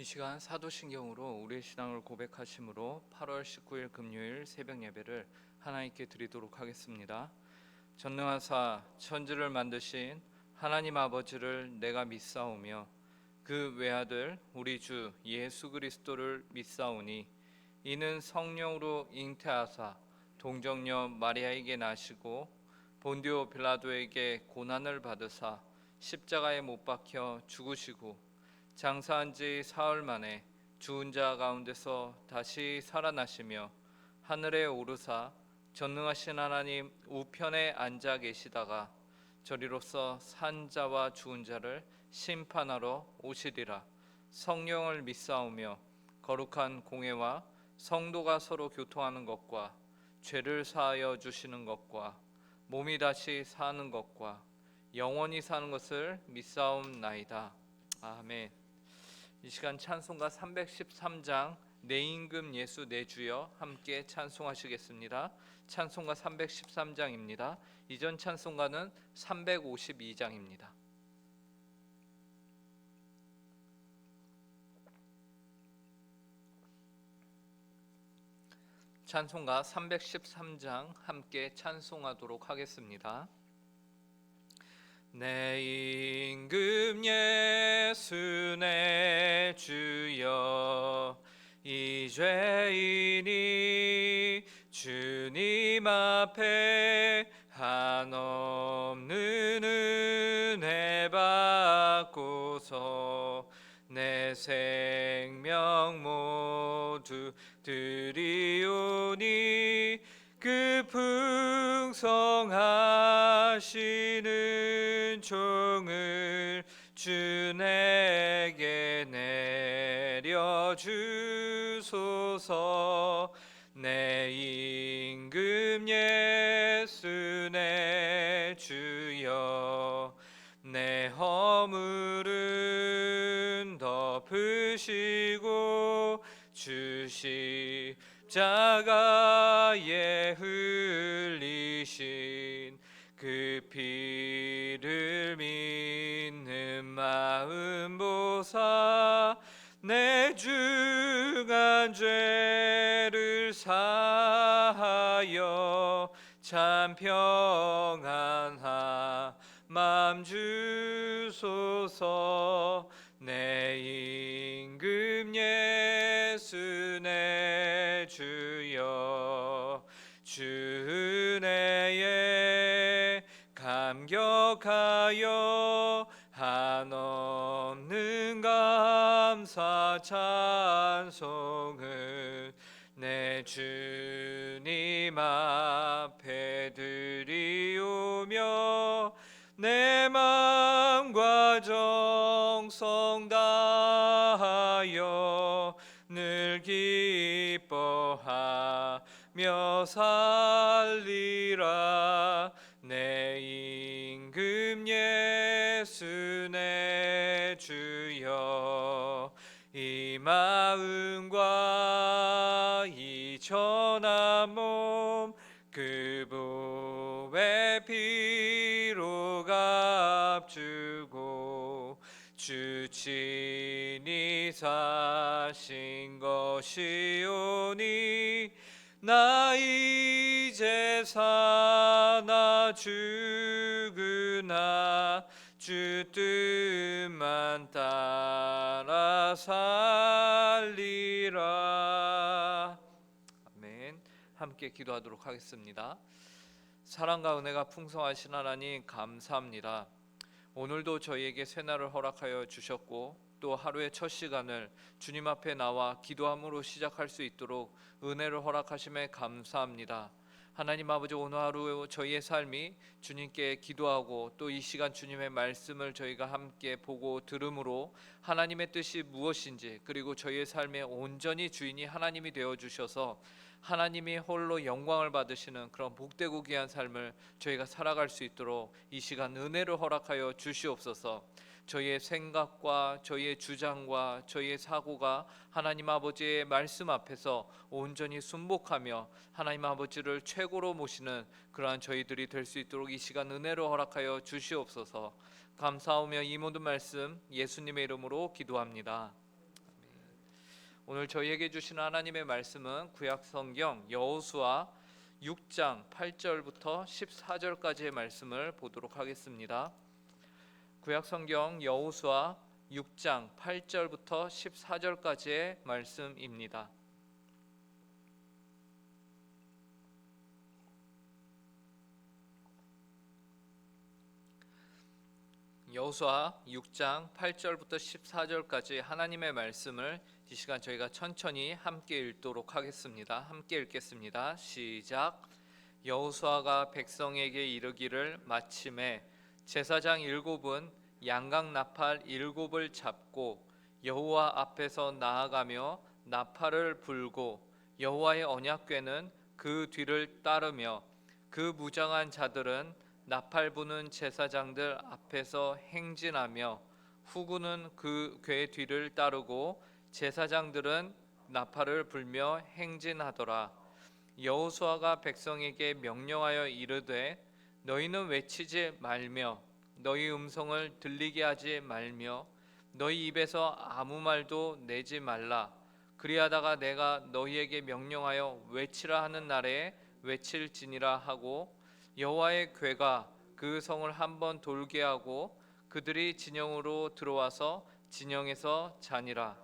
이 시간 사도신경으로 우리의 신앙을 고백하심으로 8월 19일 금요일 새벽 예배를 하나님께 드리도록 하겠습니다. 전능하사 천지를 만드신 하나님 아버지를 내가 믿사오며 그 외아들 우리 주 예수 그리스도를 믿사오니 이는 성령으로 잉태하사 동정녀 마리아에게 나시고 본디오 빌라도에게 고난을 받으사 십자가에 못 박혀 죽으시고 장사한 지 사흘 만에 죽은 자 가운데서 다시 살아나시며 하늘에 오르사 전능하신 하나님 우편에 앉아 계시다가 저리로서 산 자와 죽은 자를 심판하러 오시리라. 성령을 믿사오며 거룩한 공회와 성도가 서로 교통하는 것과 죄를 사하여 주시는 것과 몸이 다시 사는 것과 영원히 사는 것을 믿사옵나이다. 아멘. 이 시간 찬송가 313장 내 임금 예수 내 주여 함께 찬송하시겠습니다. 찬송가 313장입니다. 이전 찬송가는 352장입니다. 찬송가 313장 함께 찬송하도록 하겠습니다. 내 임금 예수 내 주여 이 죄인이 주님 앞에 한없는 은혜 받고서 내 생명 모두 드리오니 그 풍성하시는 종을 주 내게 내려주소서. 내 임금 예수 내 주여 내 허물은 덮으시고 주 십자가에 흘리신 그 피를 믿는 마음 보사 내 중한 죄를 사하여 참 평안한 맘 주소서. 내 임금 예수 내 주여 주 은혜에 감격하여 한없는 감사 찬송을 내 주님 앞에 드리오며 내 마음과 정성 다하여 늘 기뻐하며 살리라. 내 임금 예수 내 주여 이 마음과 이 천한 몸 그 보배 피로 값주고 주 친히 사신 것이오니 나 이제 사나 죽으나 주 뜻만 따라 살리라. 아멘. 함께 기도하도록 하겠습니다. 사랑과 은혜가 풍성하신 하나님 감사합니다. 오늘도 저희에게 새날을 허락하여 주셨고 또 하루의 첫 시간을 주님 앞에 나와 기도함으로 시작할 수 있도록 은혜를 허락하심에 감사합니다. 하나님 아버지, 오늘 하루 저희의 삶이 주님께 기도하고 또 이 시간 주님의 말씀을 저희가 함께 보고 들음으로 하나님의 뜻이 무엇인지, 그리고 저희의 삶의 온전히 주인이 하나님이 되어주셔서 하나님이 홀로 영광을 받으시는 그런 복되고 귀한 삶을 저희가 살아갈 수 있도록 이 시간 은혜를 허락하여 주시옵소서. 저희의 생각과 저희의 주장과 저희의 사고가 하나님 아버지의 말씀 앞에서 온전히 순복하며 하나님 아버지를 최고로 모시는 그러한 저희들이 될 수 있도록 이 시간 은혜로 허락하여 주시옵소서. 감사하며 이 모든 말씀 예수님의 이름으로 기도합니다. 아멘. 오늘 저희에게 주신 하나님의 말씀은 구약 성경 여호수아 6장 8절부터 14절까지의 말씀을 보도록 하겠습니다. 구약 성경 여호수아 6장 8절부터 14절까지의 말씀입니다. 여호수아 6장 8절부터 14절까지 하나님의 말씀을 이 시간 저희가 천천히 함께 읽도록 하겠습니다. 함께 읽겠습니다. 시작. 여호수아가 백성에게 이르기를 마침에 제사장 일곱은 양각 나팔 일곱을 잡고 여호와 앞에서 나아가며 나팔을 불고 여호와의 언약궤는 그 뒤를 따르며 그 무장한 자들은 나팔 부는 제사장들 앞에서 행진하며 후구는 그 궤 뒤를 따르고 제사장들은 나팔을 불며 행진하더라. 여호수아가 백성에게 명령하여 이르되 너희는 외치지 말며 너희 음성을 들리게 하지 말며 너희 입에서 아무 말도 내지 말라. 그리하다가 내가 너희에게 명령하여 외치라 하는 날에 외칠지니라 하고 여호와의 궤가 그 성을 한번 돌게 하고 그들이 진영으로 들어와서 진영에서 자니라.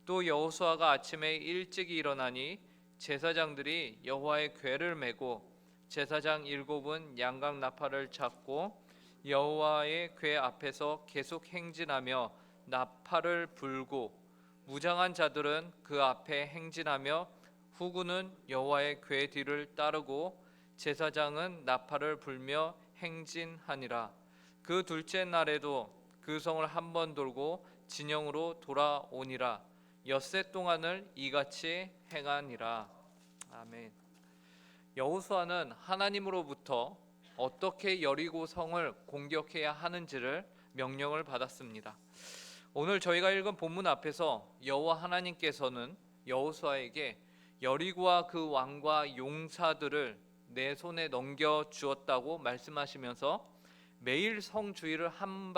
또 여호수아가 아침에 일찍 일어나니 제사장들이 여호와의 궤를 메고 제사장 일곱은 양각 나팔을 잡고 여호와의 궤 앞에서 계속 행진하며 나팔을 불고 무장한 자들은 그 앞에 행진하며 후구는 여호와의 궤 뒤를 따르고 제사장은 나팔을 불며 행진하니라. 그 둘째 날에도 그 성을 한번 돌고 진영으로 돌아오니라. 엿새 동안을 이같이 행하니라. 아멘. 여호수아는 하나님으로부터 어떻게 여리고 성을 공격해야 하는지를 명령을 받았습니다. 오늘 저희가 읽은 본문 앞에서 여호와 하나님께서는 여호수아에게 여리고와 그 왕과 용사들을 내 손에 넘겨 주었다고 말씀하시면서 매일 성 주위를 한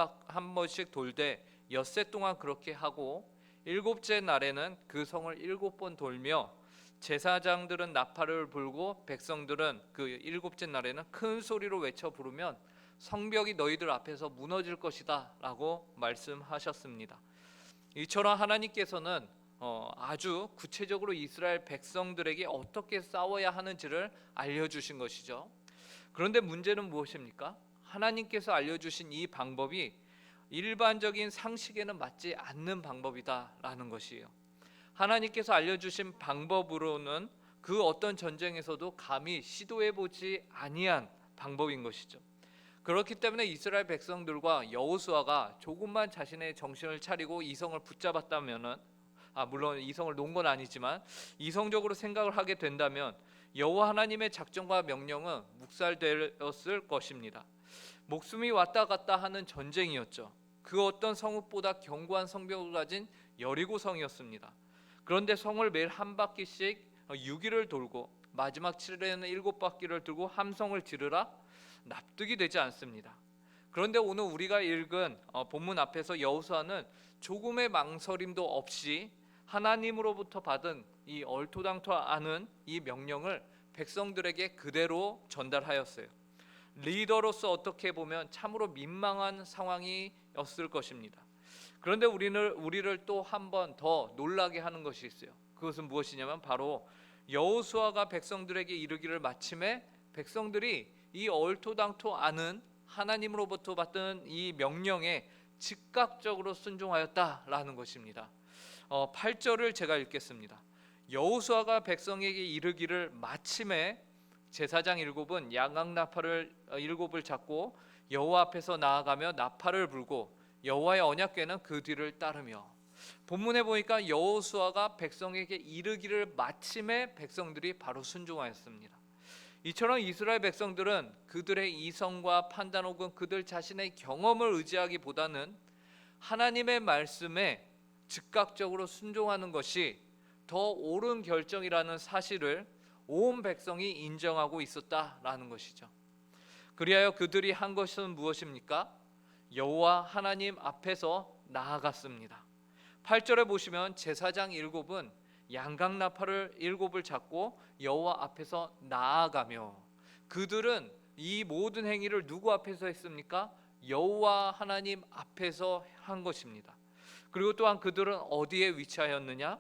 번씩 돌되 엿새 동안 그렇게 하고 일곱째 날에는 그 성을 7번 돌며 제사장들은 나팔을 불고 백성들은 그 일곱째 날에는 큰 소리로 외쳐 부르면 성벽이 너희들 앞에서 무너질 것이다 라고 말씀하셨습니다. 이처럼 하나님께서는 아주 구체적으로 이스라엘 백성들에게 어떻게 싸워야 하는지를 알려주신 것이죠. 그런데 문제는 무엇입니까? 하나님께서 알려주신 이 방법이 일반적인 상식에는 맞지 않는 방법이다라는 것이에요. 하나님께서 알려주신 방법으로는 그 어떤 전쟁에서도 감히 시도해보지 아니한 방법인 것이죠. 그렇기 때문에 이스라엘 백성들과 여호수아가 조금만 자신의 정신을 차리고 이성을 붙잡았다면은 물론 이성을 놓은 건 아니지만 이성적으로 생각을 하게 된다면 여호와 하나님의 작정과 명령은 묵살되었을 것입니다. 목숨이 왔다 갔다 하는 전쟁이었죠. 그 어떤 성읍보다 견고한 성벽을 가진 여리고성이었습니다. 그런데 성을 매일 한 바퀴씩 6일을 돌고 마지막 7일에는 7바퀴를 돌고 함성을 지르라? 납득이 되지 않습니다. 그런데 오늘 우리가 읽은 본문 앞에서 여호수아는 조금의 망설임도 없이 하나님으로부터 받은 이 얼토당토 않은 이 명령을 백성들에게 그대로 전달하였어요. 리더로서 어떻게 보면 참으로 민망한 상황이었을 것입니다. 그런데 우리를 또 한 번 더 놀라게 하는 것이 있어요. 그것은 무엇이냐면 바로 여호수아가 백성들에게 이르기를 마침에 백성들이 이 얼토당토 않은 하나님으로부터 받은 이 명령에 즉각적으로 순종하였다라는 것입니다. 8절을 제가 읽겠습니다. 여호수아가 백성에게 이르기를 마침에 제사장 일곱은 양각 나팔을 일곱을 잡고 여호와 앞에서 나아가며 나팔을 불고 여호와의 언약궤는 그 뒤를 따르며. 본문에 보니까 여호수아가 백성에게 이르기를 마침에 백성들이 바로 순종하였습니다. 이처럼 이스라엘 백성들은 그들의 이성과 판단 혹은 그들 자신의 경험을 의지하기보다는 하나님의 말씀에 즉각적으로 순종하는 것이 더 옳은 결정이라는 사실을 온 백성이 인정하고 있었다라는 것이죠. 그리하여 그들이 한 것은 무엇입니까? 여호와 하나님 앞에서 나아갔습니다. 8절에 보시면 제사장 일곱은 양각 나팔을 7을 잡고 여호와 앞에서 나아가며, 그들은 이 모든 행위를 누구 앞에서 했습니까? 여호와 하나님 앞에서 한 것입니다. 그리고 또한 그들은 어디에 위치하였느냐?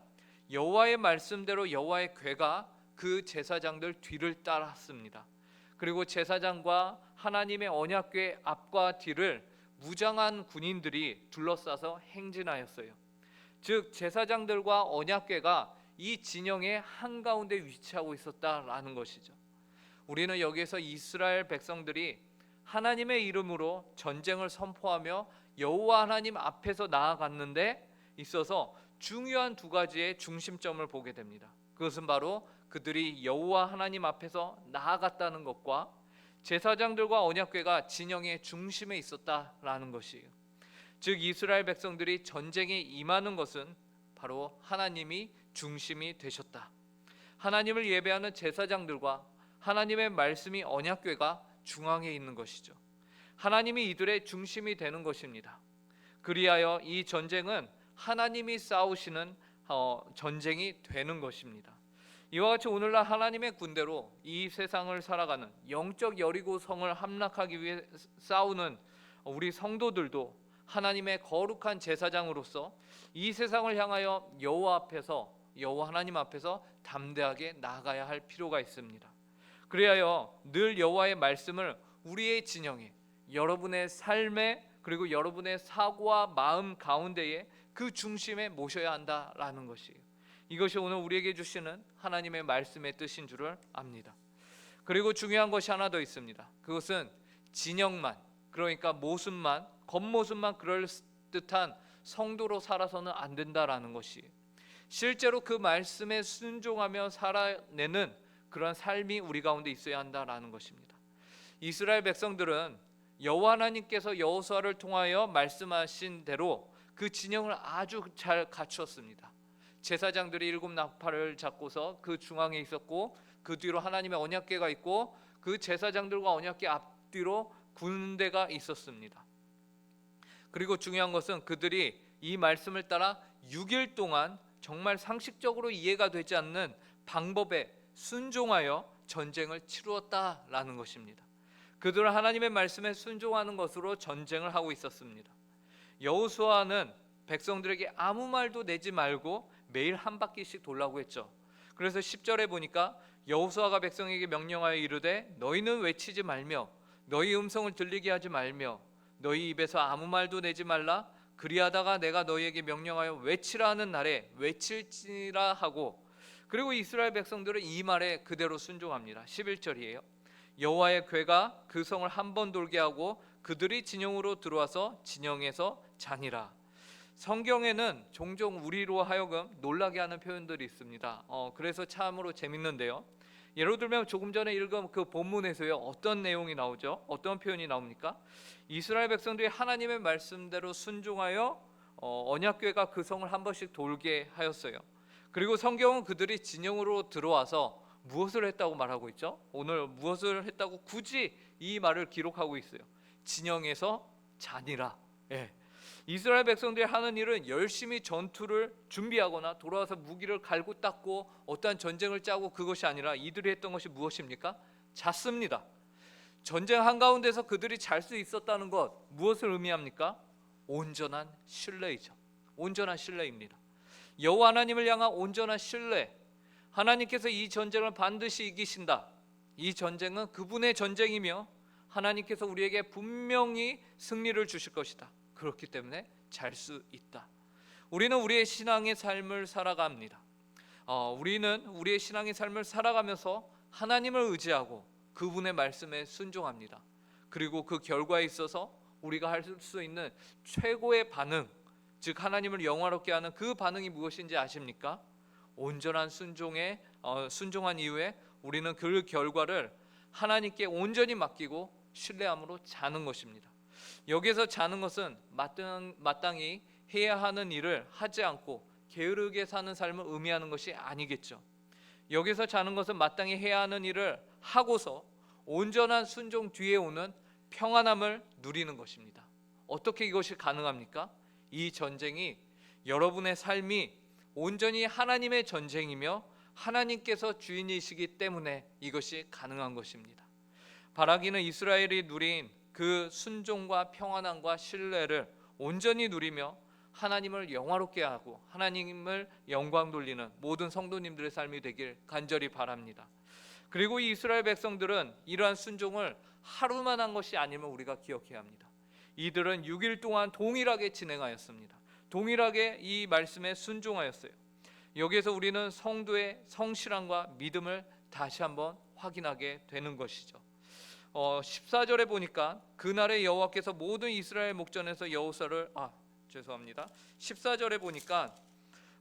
여호와의 말씀대로 여호와의 궤가 그 제사장들 뒤를 따랐습니다. 그리고 제사장과 하나님의 언약궤 앞과 뒤를 무장한 군인들이 둘러싸서 행진하였어요. 즉 제사장들과 언약궤가 이 진영의 한가운데 위치하고 있었다라는 것이죠. 우리는 여기에서 이스라엘 백성들이 하나님의 이름으로 전쟁을 선포하며 여호와 하나님 앞에서 나아갔는데 있어서 중요한 두 가지의 중심점을 보게 됩니다. 그것은 바로 그들이 여호와 하나님 앞에서 나아갔다는 것과 제사장들과 언약궤가 진영의 중심에 있었다라는 것이에요. 즉 이스라엘 백성들이 전쟁에 임하는 것은 바로 하나님이 중심이 되셨다. 하나님을 예배하는 제사장들과 하나님의 말씀이 언약궤가 중앙에 있는 것이죠. 하나님이 이들의 중심이 되는 것입니다. 그리하여 이 전쟁은 하나님이 싸우시는 전쟁이 되는 것입니다. 이와 같이 오늘날 하나님의 군대로 이 세상을 살아가는 영적 여리고 성을 함락하기 위해 싸우는 우리 성도들도 하나님의 거룩한 제사장으로서 이 세상을 향하여 여호와 하나님 앞에서 담대하게 나아가야 할 필요가 있습니다. 그리하여 늘 여호와의 말씀을 우리의 진영에, 여러분의 삶에, 그리고 여러분의 사고와 마음 가운데에 그 중심에 모셔야 한다라는 것이에요. 이것이 오늘 우리에게 주시는 하나님의 말씀의 뜻인 줄을 압니다. 그리고 중요한 것이 하나 더 있습니다. 그것은 진영만, 그러니까 모습만, 겉모습만 그럴듯한 성도로 살아서는 안 된다라는 것이에요. 실제로 그 말씀에 순종하며 살아내는 그런 삶이 우리 가운데 있어야 한다라는 것입니다. 이스라엘 백성들은 여호와 하나님께서 여호수아를 통하여 말씀하신 대로 그 진영을 아주 잘 갖추었습니다. 제사장들이 7 나팔을 잡고서 그 중앙에 있었고, 그 뒤로 하나님의 언약궤가 있고, 그 제사장들과 언약궤 앞뒤로 군대가 있었습니다. 그리고 중요한 것은 그들이 이 말씀을 따라 6일 동안 정말 상식적으로 이해가 되지 않는 방법에 순종하여 전쟁을 치루었다라는 것입니다. 그들은 하나님의 말씀에 순종하는 것으로 전쟁을 하고 있었습니다. 여호수아는 백성들에게 아무 말도 내지 말고 매일 한 바퀴씩 돌라고 했죠. 그래서 10절에 보니까 여호수아가 백성에게 명령하여 이르되 너희는 외치지 말며 너희 음성을 들리게 하지 말며 너희 입에서 아무 말도 내지 말라. 그리하다가 내가 너희에게 명령하여 외치라 하는 날에 외칠지라 하고, 그리고 이스라엘 백성들은 이 말에 그대로 순종합니다. 11절이에요. 여호와의 궤가 그 성을 한 번 돌게 하고 그들이 진영으로 들어와서 진영에서 자니라. 성경에는 종종 우리로 하여금 놀라게 하는 표현들이 있습니다. 그래서 참으로 재밌는데요. 예를 들면 조금 전에 읽은 그 본문에서요, 어떤 내용이 나오죠? 어떤 표현이 나옵니까? 이스라엘 백성들이 하나님의 말씀대로 순종하여 언약궤가 그 성을 한 번씩 돌게 하였어요. 그리고 성경은 그들이 진영으로 들어와서 무엇을 했다고 말하고 있죠? 오늘 무엇을 했다고 굳이 이 말을 기록하고 있어요. 진영에서 자니라. 예. 이스라엘 백성들이 하는 일은 열심히 전투를 준비하거나 돌아와서 무기를 갈고 닦고 어떠한 전쟁을 짜고 그것이 아니라 이들이 했던 것이 무엇입니까? 잤습니다. 전쟁 한가운데서 그들이 잘 수 있었다는 것, 무엇을 의미합니까? 온전한 신뢰이죠. 온전한 신뢰입니다. 여호와 하나님을 향한 온전한 신뢰. 하나님께서 이 전쟁을 반드시 이기신다. 이 전쟁은 그분의 전쟁이며 하나님께서 우리에게 분명히 승리를 주실 것이다. 그렇기 때문에 잘 수 있다. 우리는 우리의 신앙의 삶을 살아갑니다. 우리는 우리의 신앙의 삶을 살아가면서 하나님을 의지하고 그분의 말씀에 순종합니다. 그리고 그 결과에 있어서 우리가 할 수 있는 최고의 반응, 즉 하나님을 영화롭게 하는 그 반응이 무엇인지 아십니까? 온전한 순종한 이후에 우리는 그 결과를 하나님께 온전히 맡기고 신뢰함으로 자는 것입니다. 여기에서 자는 것은 마땅히 해야 하는 일을 하지 않고 게으르게 사는 삶을 의미하는 것이 아니겠죠. 여기서 자는 것은 마땅히 해야 하는 일을 하고서 온전한 순종 뒤에 오는 평안함을 누리는 것입니다. 어떻게 이것이 가능합니까? 이 전쟁이, 여러분의 삶이 온전히 하나님의 전쟁이며 하나님께서 주인이시기 때문에 이것이 가능한 것입니다. 바라기는 이스라엘이 누린 그 순종과 평안함과 신뢰를 온전히 누리며 하나님을 영화롭게 하고 하나님을 영광 돌리는 모든 성도님들의 삶이 되길 간절히 바랍니다. 그리고 이 이스라엘 백성들은 이러한 순종을 하루만 한 것이 아님을 우리가 기억해야 합니다. 이들은 6일 동안 동일하게 진행하였습니다. 동일하게 이 말씀에 순종하였어요. 여기에서 우리는 성도의 성실함과 믿음을 다시 한번 확인하게 되는 것이죠. 14절에 보니까 그날에 여호와께서 모든 이스라엘 목전에서 여호사를 14절에 보니까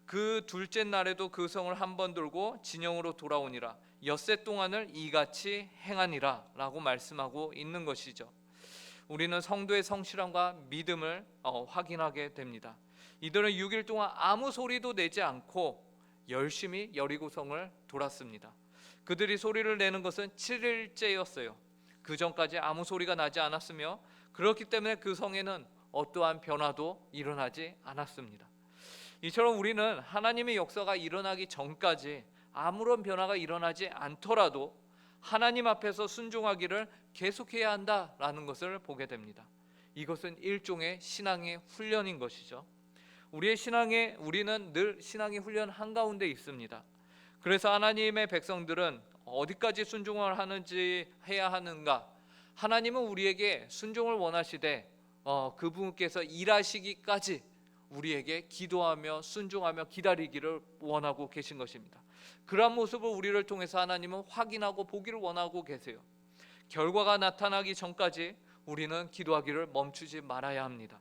그 둘째 날에도 그 성을 한 번 돌고 진영으로 돌아오니라 엿새 동안을 이같이 행하니라 라고 말씀하고 있는 것이죠. 우리는 성도의 성실함과 믿음을 확인하게 됩니다. 이들은 6일 동안 아무 소리도 내지 않고 열심히 여리고성을 돌았습니다. 그들이 소리를 내는 것은 7일째였어요. 그 전까지 아무 소리가 나지 않았으며 그렇기 때문에 그 성에는 어떠한 변화도 일어나지 않았습니다. 이처럼 우리는 하나님의 역사가 일어나기 전까지 아무런 변화가 일어나지 않더라도 하나님 앞에서 순종하기를 계속해야 한다라는 것을 보게 됩니다. 이것은 일종의 신앙의 훈련인 것이죠. 우리는 늘 신앙의 훈련 한가운데 있습니다. 그래서 하나님의 백성들은 어디까지 순종을 해야 하는가? 하나님은 우리에게 순종을 원하시되 그분께서 일하시기까지 우리에게 기도하며 순종하며 기다리기를 원하고 계신 것입니다. 그러한 모습을 우리를 통해서 하나님은 확인하고 보기를 원하고 계세요. 결과가 나타나기 전까지 우리는 기도하기를 멈추지 말아야 합니다.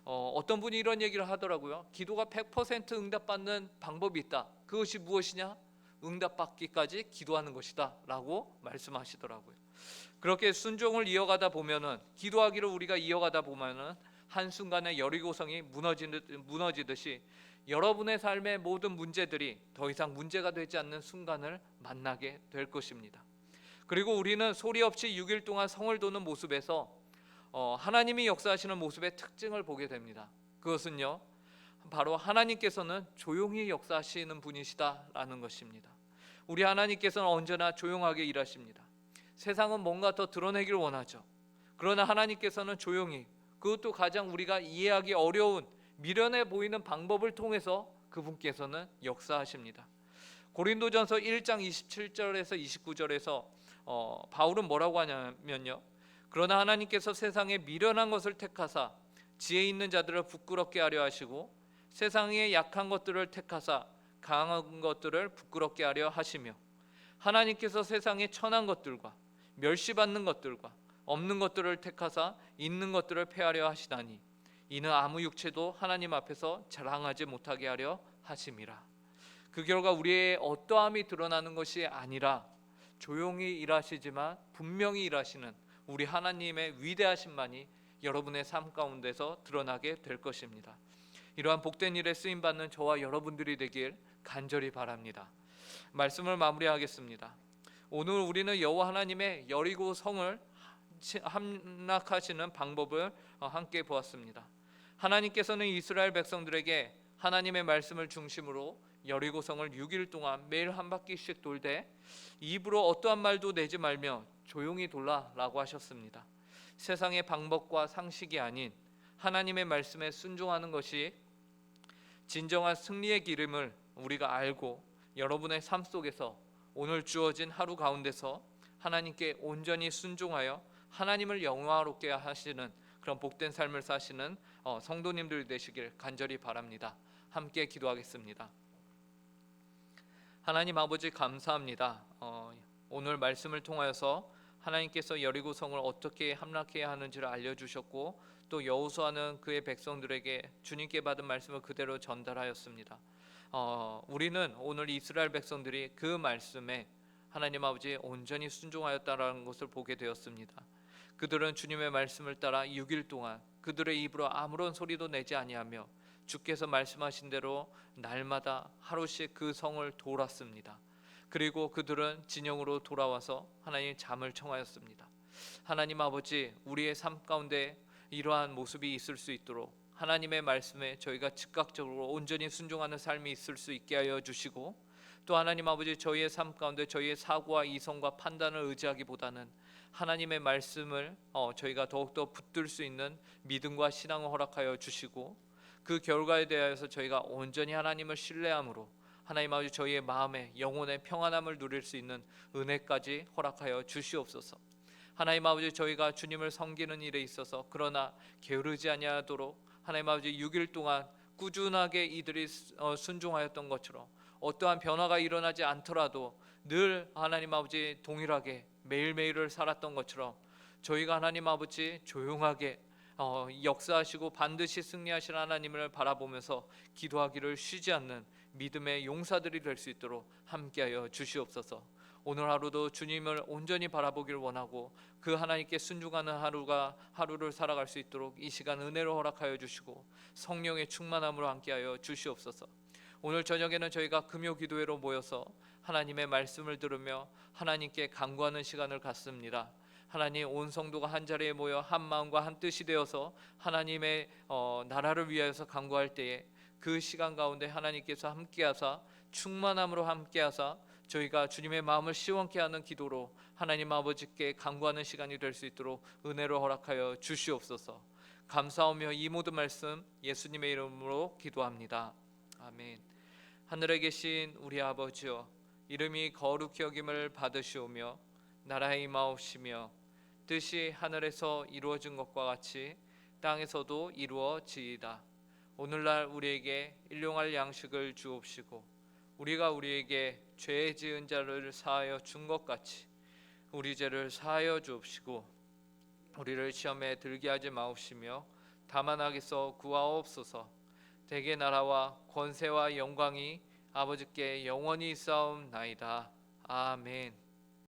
어떤 분이 이런 얘기를 하더라고요. 기도가 100% 응답받는 방법이 있다. 그것이 무엇이냐? 응답받기까지 기도하는 것이다 라고 말씀하시더라고요. 그렇게 순종을 이어가다 보면은 기도하기를 우리가 이어가다 보면은 한순간에 여리고성이 무너지듯이 여러분의 삶의 모든 문제들이 더 이상 문제가 되지 않는 순간을 만나게 될 것입니다. 그리고 우리는 소리 없이 6일 동안 성을 도는 모습에서 하나님이 역사하시는 모습의 특징을 보게 됩니다. 그것은요, 바로 하나님께서는 조용히 역사하시는 분이시다라는 것입니다. 우리 하나님께서는 언제나 조용하게 일하십니다. 세상은 뭔가 더 드러내기를 원하죠. 그러나 하나님께서는 조용히, 그것도 가장 우리가 이해하기 어려운 미련해 보이는 방법을 통해서 그분께서는 역사하십니다. 고린도전서 1장 27절에서 29절에서 바울은 뭐라고 하냐면요, 그러나 하나님께서 세상에 미련한 것을 택하사 지혜 있는 자들을 부끄럽게 하려 하시고 세상의 약한 것들을 택하사 강한 것들을 부끄럽게 하려 하시며 하나님께서 세상의 천한 것들과 멸시받는 것들과 없는 것들을 택하사 있는 것들을 폐하려 하시다니 이는 아무 육체도 하나님 앞에서 자랑하지 못하게 하려 하심이라. 그 결과 우리의 어떠함이 드러나는 것이 아니라 조용히 일하시지만 분명히 일하시는 우리 하나님의 위대하심만이 여러분의 삶 가운데서 드러나게 될 것입니다. 이러한 복된 일에 쓰임받는 저와 여러분들이 되길 간절히 바랍니다. 말씀을 마무리하겠습니다. 오늘 우리는 여호와 하나님의 여리고 성을 함락하시는 방법을 함께 보았습니다. 하나님께서는 이스라엘 백성들에게 하나님의 말씀을 중심으로 여리고 성을 6일 동안 매일 한 바퀴씩 돌되 입으로 어떠한 말도 내지 말며 조용히 돌라라고 하셨습니다. 세상의 방법과 상식이 아닌 하나님의 말씀에 순종하는 것이 진정한 승리의 기름을 우리가 알고 여러분의 삶 속에서 오늘 주어진 하루 가운데서 하나님께 온전히 순종하여 하나님을 영화롭게 하시는 그런 복된 삶을 사시는 성도님들 되시길 간절히 바랍니다. 함께 기도하겠습니다. 하나님 아버지 감사합니다. 오늘 말씀을 통하여서 하나님께서 여리고성을 어떻게 함락해야 하는지를 알려주셨고 또 여호수아는 그의 백성들에게 주님께 받은 말씀을 그대로 전달하였습니다. 우리는 오늘 이스라엘 백성들이 그 말씀에 하나님 아버지 온전히 순종하였다라는 것을 보게 되었습니다. 그들은 주님의 말씀을 따라 6일 동안 그들의 입으로 아무런 소리도 내지 아니하며 주께서 말씀하신 대로 날마다 하루씩 그 성을 돌았습니다. 그리고 그들은 진영으로 돌아와서 하나님 잠을 청하였습니다. 하나님 아버지, 우리의 삶 가운데 이러한 모습이 있을 수 있도록 하나님의 말씀에 저희가 즉각적으로 온전히 순종하는 삶이 있을 수 있게 하여 주시고, 또 하나님 아버지, 저희의 삶 가운데 저희의 사고와 이성과 판단을 의지하기보다는 하나님의 말씀을 저희가 더욱더 붙들 수 있는 믿음과 신앙을 허락하여 주시고, 그 결과에 대하여서 저희가 온전히 하나님을 신뢰함으로 하나님 아버지, 저희의 마음에 영혼의 평안함을 누릴 수 있는 은혜까지 허락하여 주시옵소서. 하나님 아버지, 저희가 주님을 섬기는 일에 있어서 그러나 게으르지 아니하도록 하나님 아버지 6일 동안 꾸준하게 이들이 순종하였던 것처럼 어떠한 변화가 일어나지 않더라도 늘 하나님 아버지 동일하게 매일매일을 살았던 것처럼 저희가 하나님 아버지 조용하게 역사하시고 반드시 승리하실 하나님을 바라보면서 기도하기를 쉬지 않는 믿음의 용사들이 될 수 있도록 함께하여 주시옵소서. 오늘 하루도 주님을 온전히 바라보길 원하고 그 하나님께 순종하는 하루를 살아갈 수 있도록 이 시간 은혜를 허락하여 주시고 성령의 충만함으로 함께하여 주시옵소서. 오늘 저녁에는 저희가 금요 기도회로 모여서 하나님의 말씀을 들으며 하나님께 간구하는 시간을 갖습니다. 하나님, 온 성도가 한 자리에 모여 한 마음과 한 뜻이 되어서 하나님의 나라를 위하여서 간구할 때에 그 시간 가운데 하나님께서 함께하사 충만함으로 함께하사 저희가 주님의 마음을 시원케 하는 기도로 하나님 아버지께 간구하는 시간이 될 수 있도록 은혜로 허락하여 주시옵소서. 감사하며 이 모든 말씀 예수님의 이름으로 기도합니다. 아멘. 하늘에 계신 우리 아버지여, 이름이 거룩히 여김을 받으시오며 나라의 임하옵시며 뜻이 하늘에서 이루어진 것과 같이 땅에서도 이루어지이다. 오늘날 우리에게 일용할 양식을 주옵시고 우리가 우리에게 죄 지은 자를 사하여 준 것 같이 우리 죄를 사하여 주옵시고 우리를 시험에 들게 하지 마옵시며 다만 악에서 구하옵소서. 대개 나라와 권세와 영광이 아버지께 영원히 있사옵나이다. 아멘.